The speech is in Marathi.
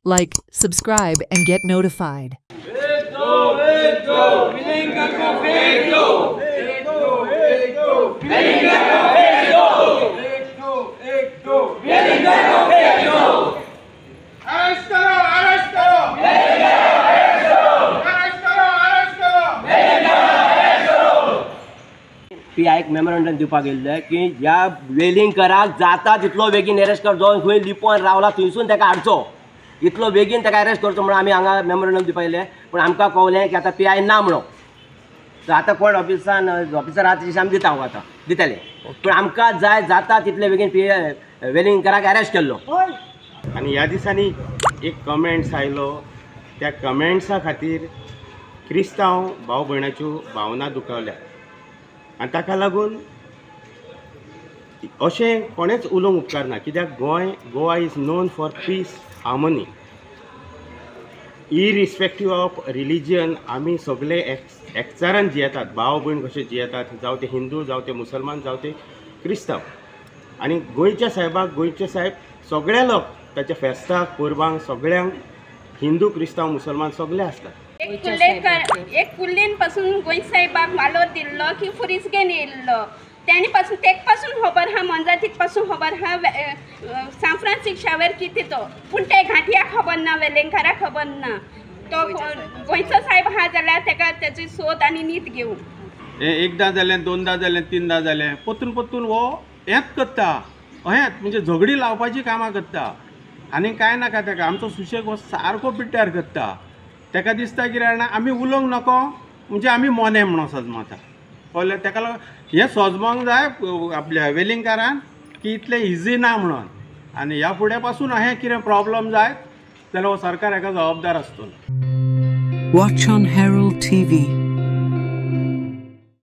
Like, subscribe, and get notified. एक मेमोरंडम दिवपाक गेल्ले की ह्या वेलिंगकराक जाता तितलो बेगीन अरेस्ट कर जो खंय लिपोन रावला थंयसून ताका हाडचो इतलो बेगीन ताका अरेस्ट करचो म्हणून आमी हांगा मेमोरंडम दिवपाक गेले पूण आमकां कळलें की आतां PI ना म्हणून सो आतां कोण ऑफिसर आहा तेजी आमी दिता हांव आतां दितले पूण आमकां जाय जाता तितले बेगीन वेलिंगकराक अरेस्ट केल्लो. आनी ह्या दिसांनी एक कमेंट्स आयलो त्या कमेंट्सा खातीर क्रिस्तांव भाव भयणाच्यो भावना दुखावल्या आनी ताका लागून अशें कोणेच उलोवंक उपकारना कित्याक Goa is known for peace harmony irrespective of religion आमी सगळे एकचारान जियेतात भाव भयण कशे जियेतात जावं ते हिंदू जावं ते मुसलमान जावं ते क्रिस्तांव आनी गोंयच्या साहेब सगळे लोक ताच्या फेस्ताक परबांक सगळ्यांक हिंदू क्रिस्तांव मुसलमान सगळे आसतात. एक कुल्लेन पासून गोंय साहेबाक वालोर दिल्लो की फुरिसगेन येयल्लो तेणे पासून तेक पासून खबर आहा मोंजातीक पासून खबर आहा सान फ्रांसिस शावेर कितें तो पूण ते घाटियाक खबर ना वेलिंगकाराक खबर ना तो गोंयचो साहेब आहा जाल्यार तेका तेची सोद आनी नीत घेवं एकदां जालें दोनदां जालें तीनदां जालें परतून हो हेंच करता अहेंच म्हणजे झगडी लावपाची कामां करता आनी कांय नाका ताका आमचो सुशेग हो सारको पिड्ड्यार करता ताका दिसता कितें जाणा आमी उलोवंक नको म्हणजे आमी मोने म्हणून सजमता कळ्ळें ताका लागून हें सजमोंक जाय आपल्या वेलिंगकारान की इतलें इजी ना म्हणून आनी ह्या फुडें पासून अहें कितें प्रॉब्लम जायत जाल्यार हो सरकार हाका जबाबदार आसतलो. Watch on Herald TV.